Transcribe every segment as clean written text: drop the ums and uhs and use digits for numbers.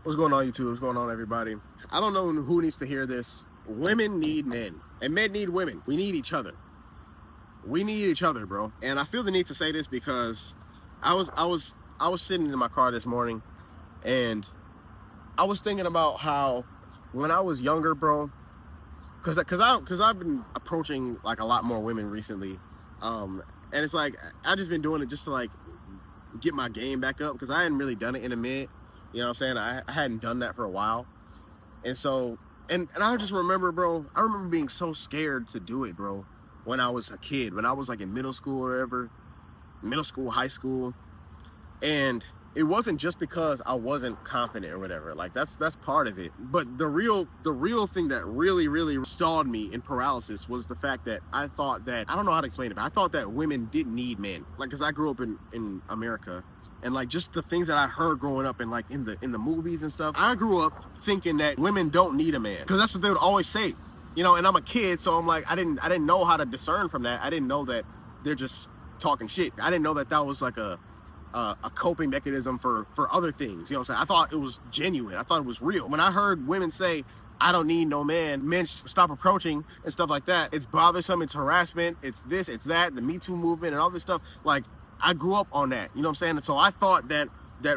What's going on, YouTube? What's going on, everybody? I don't know who needs to hear this. Women need men, and men need women. We need each other. We need each other, bro. And I feel the need to say this because I was sitting in my car this morning, and I was thinking about how when I was younger, bro, because I've been approaching like a lot more women recently, and it's like I just been doing it just to like get my game back up because I hadn't really done it in a minute. You know what I'm saying? I hadn't done that for a while. And so, and I just remember, bro, I remember being so scared to do it, bro, when I was a kid, when I was like in middle school or whatever, middle school, high school. And it wasn't just because I wasn't confident or whatever. Like that's part of it. But the real thing that really stalled me in paralysis was the fact that I thought that, I don't know how to explain it, but I thought that women didn't need men. Like, cause I grew up in America, and like just the things that I heard growing up and like in the movies and stuff, I grew up thinking that women don't need a man, because that's what they would always say, you know. And I'm a kid, so I'm like, I didn't know how to discern from that. I didn't know that they're just talking shit. I didn't know that that was like a coping mechanism for other things. You know what I'm saying? I thought it was genuine. I thought it was real. When I heard women say, I don't need no man, men stop approaching and stuff like that, it's bothersome, it's harassment, it's this, it's that, the Me Too movement and all this stuff. Like, I grew up on that, you know what I'm saying? And so I thought that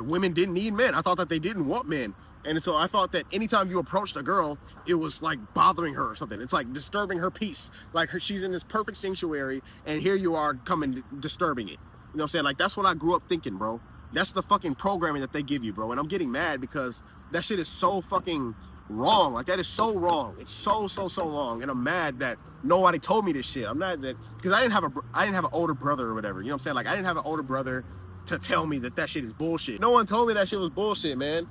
women didn't need men. I thought that they didn't want men. And so I thought that anytime you approached a girl, it was like bothering her or something. It's like disturbing her peace. Like she's in this perfect sanctuary, and here you are coming disturbing it. You know what I'm saying? Like, that's what I grew up thinking, bro. That's the fucking programming that they give you, bro. And I'm getting mad because that shit is so fucking wrong. Like, that is so wrong. It's so wrong. And I'm mad that nobody told me this shit. I'm mad that, because I didn't have an older brother or whatever. You know what I'm saying? Like, I didn't have an older brother to tell me that shit is bullshit. No one told me that shit was bullshit, man.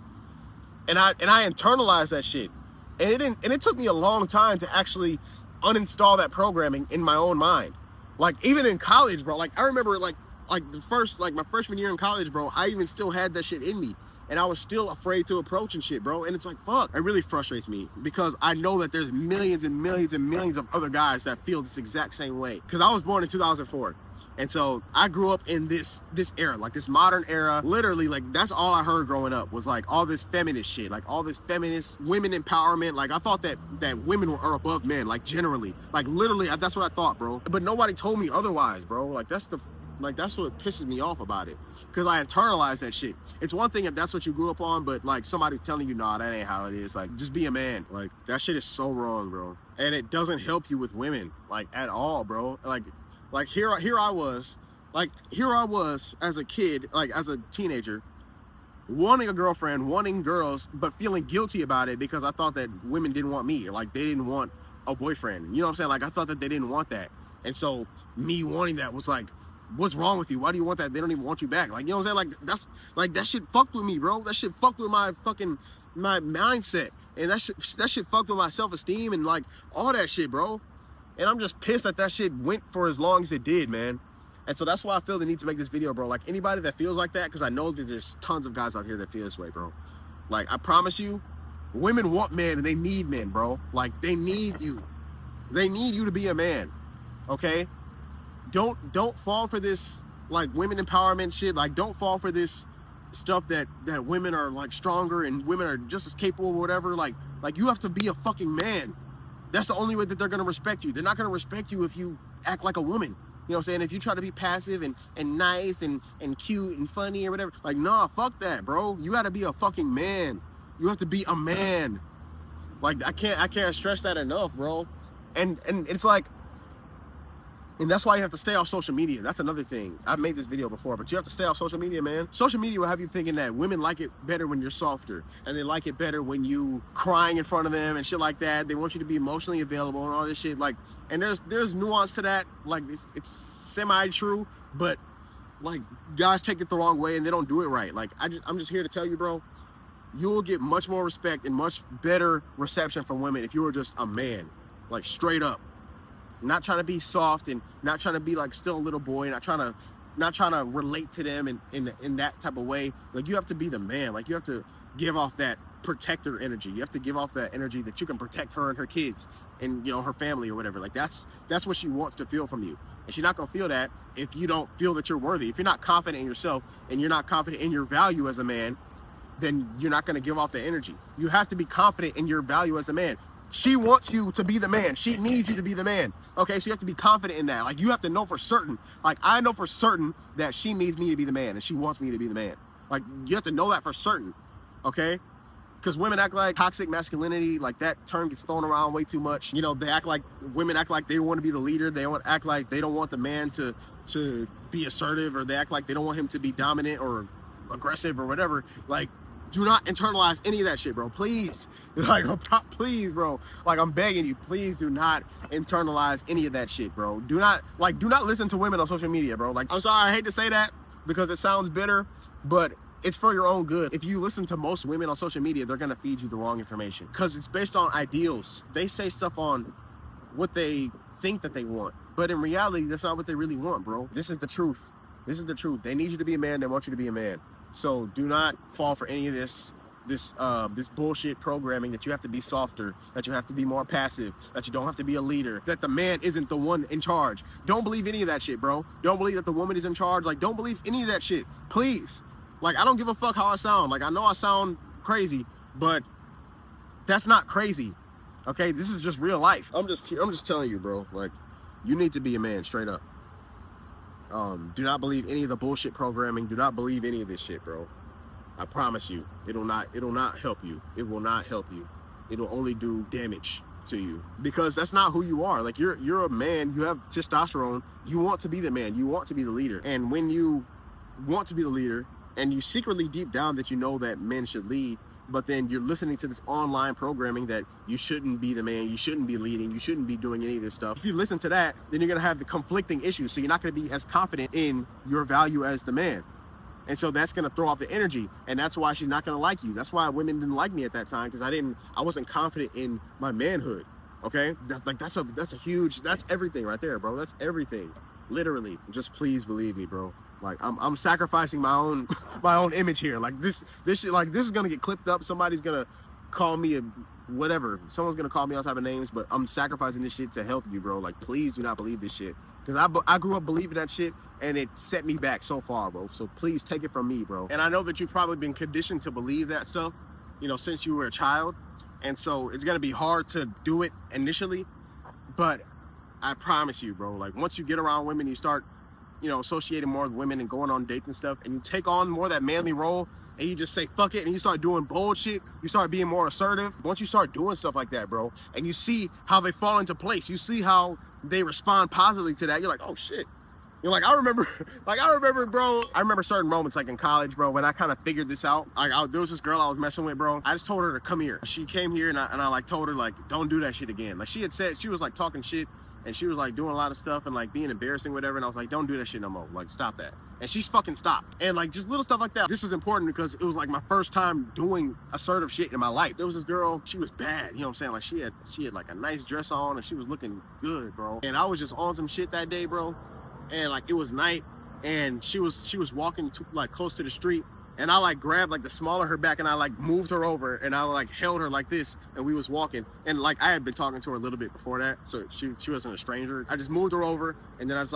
And I internalized that shit. And it took me a long time to actually uninstall that programming in my own mind. Like, even in college, bro, like I remember like my freshman year in college, bro, I even still had that shit in me. And I was still afraid to approach and shit, bro. And it's like, fuck, it really frustrates me because I know that there's millions and millions and millions of other guys that feel this exact same way. Because I was born in 2004. And so I grew up in this era, like this modern era. Literally, like, that's all I heard growing up was like all this feminist shit, like all this feminist women empowerment. Like, I thought that women are above men, like generally, like literally, that's what I thought, bro. But nobody told me otherwise, bro. Like, that's what pisses me off about it, because I internalized that shit. It's one thing if that's what you grew up on, but like somebody telling you, nah, that ain't how it is. Like, just be a man. Like, that shit is so wrong, bro. And it doesn't help you with women, like, at all, bro. Like here I was as a kid, like as a teenager, wanting a girlfriend, wanting girls, but feeling guilty about it because I thought that women didn't want me, or like they didn't want a boyfriend. You know what I'm saying? Like, I thought that they didn't want that. And so me wanting that was like, what's wrong with you? Why do you want that? They don't even want you back. Like, you know what I'm saying? Like, that's like, that shit fucked with me, bro. That shit fucked with my mindset. And that shit fucked with my self-esteem and like all that shit, bro. And I'm just pissed that shit went for as long as it did, man. And so that's why I feel the need to make this video, bro. Like, anybody that feels like that, because I know that there's tons of guys out here that feel this way, bro. Like, I promise you, women want men and they need men, bro. Like, they need you. They need you to be a man, okay? Don't fall for this, like, women empowerment shit. Like, don't fall for this stuff that women are, like, stronger and women are just as capable or whatever. Like, you have to be a fucking man. That's the only way that they're going to respect you. They're not going to respect you if you act like a woman. You know what I'm saying? If you try to be passive and nice and cute and funny or whatever. Like, nah, fuck that, bro. You got to be a fucking man. You have to be a man. Like, I can't stress that enough, bro. And it's like, and that's why you have to stay off social media. That's another thing. I've made this video before, but you have to stay off social media, man. Social media will have you thinking that women like it better when you're softer, and they like it better when you crying in front of them and shit like that. They want you to be emotionally available and all this shit. Like, and there's nuance to that. Like, it's semi-true, but like, guys take it the wrong way and they don't do it right. Like, I'm just here to tell you, bro, you will get much more respect and much better reception from women if you were just a man, like, straight up. Not trying to be soft and not trying to be like still a little boy, not trying to relate to them in that type of way. Like, you have to be the man. Like, you have to give off that protector energy. You have to give off that energy that you can protect her and her kids and, you know, her family or whatever. Like, that's what she wants to feel from you. And she's not gonna feel that if you don't feel that you're worthy. If you're not confident in yourself and you're not confident in your value as a man, then you're not going to give off the energy. You have to be confident in your value as a man. She wants you to be the man. She needs you to be the man. Okay, so you have to be confident in that. Like, you have to know for certain. Like, I know for certain that she needs me to be the man and she wants me to be the man. Like, you have to know that for certain. Okay? Because women act like toxic masculinity, like that term gets thrown around way too much. You know, women act like they want to be the leader. They act like they don't want the man to be assertive, or they act like they don't want him to be dominant or aggressive or whatever. Like, do not internalize any of that shit, bro. Please. Like, please, bro. Like, I'm begging you, please do not internalize any of that shit, bro. Do not listen to women on social media, bro. Like, I'm sorry, I hate to say that because it sounds bitter, but it's for your own good. If you listen to most women on social media, they're gonna feed you the wrong information because it's based on ideals. They say stuff on what they think that they want, but in reality, that's not what they really want, bro. This is the truth. This is the truth. They need you to be a man. They want you to be a man. So do not fall for any of this bullshit programming that you have to be softer, that you have to be more passive, that you don't have to be a leader, that the man isn't the one in charge. Don't believe any of that shit, bro. Don't believe that the woman is in charge. Like, don't believe any of that shit, please. Like, I don't give a fuck how I sound. Like, I know I sound crazy, but that's not crazy. Okay, this is just real life. I'm just telling you, bro. Like, you need to be a man, straight up. Do not believe any of the bullshit programming. Do not believe any of this shit, bro. I promise you, it'll not help you. It will not help you. It'll only do damage to you because that's not who you are. Like, you're a man. You have testosterone. You want to be the man. You want to be the leader. And when you want to be the leader, and you secretly deep down that you know that men should lead, but then you're listening to this online programming that you shouldn't be the man, you shouldn't be leading, you shouldn't be doing any of this stuff. If you listen to that, then you're gonna have the conflicting issues. So you're not gonna be as confident in your value as the man. And so that's gonna throw off the energy. And that's why she's not gonna like you. That's why women didn't like me at that time, because I wasn't confident in my manhood. Okay? That's everything right there, bro. That's everything. Literally. Just please believe me, bro. Like, I'm sacrificing my own image here. Like, this shit, like, this is gonna get clipped up. Somebody's gonna call me a whatever. Someone's gonna call me all type of names, but I'm sacrificing this shit to help you, bro. Like, please do not believe this shit. Because I grew up believing that shit, and it set me back so far, bro. So please take it from me, bro. And I know that you've probably been conditioned to believe that stuff, you know, since you were a child. And so it's gonna be hard to do it initially, but I promise you, bro, like, once you get around women, you start, you know, associating more with women and going on dates and stuff, and you take on more of that manly role, and you just say fuck it, and you start doing bold shit, you start being more assertive. Once you start doing stuff like that, bro, and you see how they fall into place, you see how they respond positively to that, you're like, oh shit. You're like, I remember, bro, I remember certain moments, like in college, bro, when I kind of figured this out. Like, there was this girl I was messing with, bro. I just told her to come here. She came here, and I like told her, like, don't do that shit again. Like, she had said, she was like talking shit, and she was like doing a lot of stuff and like being embarrassing, whatever. And I was like, don't do that shit no more. Like, stop that. And she's fucking stopped. And like, just little stuff like that. This is important because it was like my first time doing assertive shit in my life. There was this girl, she was bad. You know what I'm saying? Like, she had like a nice dress on, and she was looking good, bro. And I was just on some shit that day, bro. And like, it was night, and she was walking like close to the street. And I like grabbed like the small of her back, and I like moved her over, and I like held her like this, and we was walking. And like, I had been talking to her a little bit before that, so she wasn't a stranger. I just moved her over, and then I was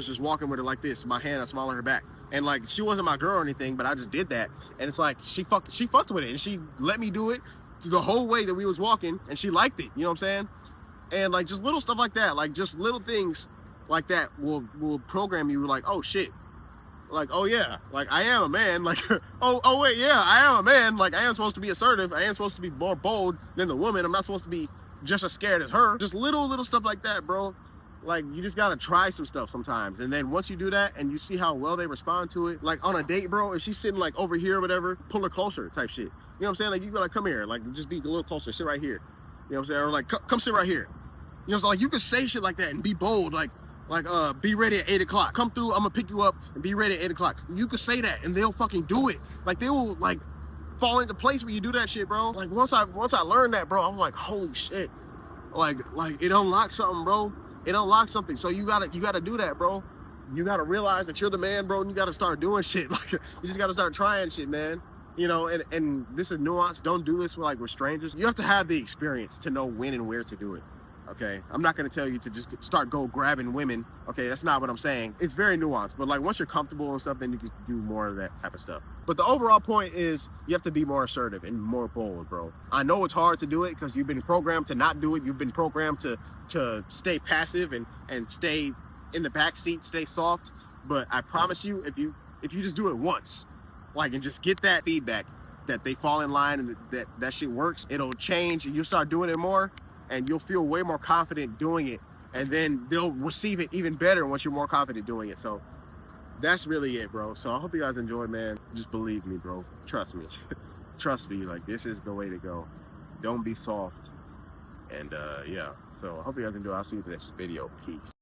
just walking with her like this, my hand, I small of her back. And like, she wasn't my girl or anything, but I just did that. And it's like, she fucked with it, and she let me do it the whole way that we was walking, and she liked it, you know what I'm saying? And like, just little stuff like that, like just little things like that will program you like, oh shit. Like, oh yeah, like, I am a man, like, oh wait, yeah, I am a man, like, I am supposed to be assertive, I am supposed to be more bold than the woman, I'm not supposed to be just as scared as her. Just little stuff like that, bro. Like, you just gotta try some stuff sometimes, and then once you do that, and you see how well they respond to it, like, on a date, bro, if she's sitting, like, over here or whatever, pull her closer type shit. You know what I'm saying? Like, you gotta come here, like, just be a little closer, sit right here. You know what I'm saying? Or like, come sit right here. You know, so like, you can say shit like that and be bold, like, be ready at 8 o'clock. Come through, I'm gonna pick you up and be ready at 8 o'clock. You could say that and they'll fucking do it. Like, they will like fall into place when you do that shit, bro. Like, once I learned that, bro, I'm like, holy shit. Like it unlocks something, bro. It unlocks something. So you gotta do that, bro. You gotta realize that you're the man, bro, and you gotta start doing shit. Like, you just gotta start trying shit, man. You know, and this is nuance. Don't do this with strangers. You have to have the experience to know when and where to do it. Okay, I'm not gonna tell you to just start grabbing women. Okay, that's not what I'm saying. It's very nuanced, but like once you're comfortable and stuff, then you can do more of that type of stuff. But the overall point is you have to be more assertive and more bold, bro. I know it's hard to do it because you've been programmed to not do it. You've been programmed to stay passive and stay in the back seat, stay soft. But I promise you, if you just do it once, like, and just get that feedback that they fall in line and that shit works, it'll change and you'll start doing it more. And you'll feel way more confident doing it, and then they'll receive it even better once you're more confident doing it. So that's really it, bro. So I hope you guys enjoyed, man. Just believe me, bro. Trust me. Trust me, like, this is the way to go. Don't be soft. And yeah, so I hope you guys enjoy. I'll see you in the next video. Peace.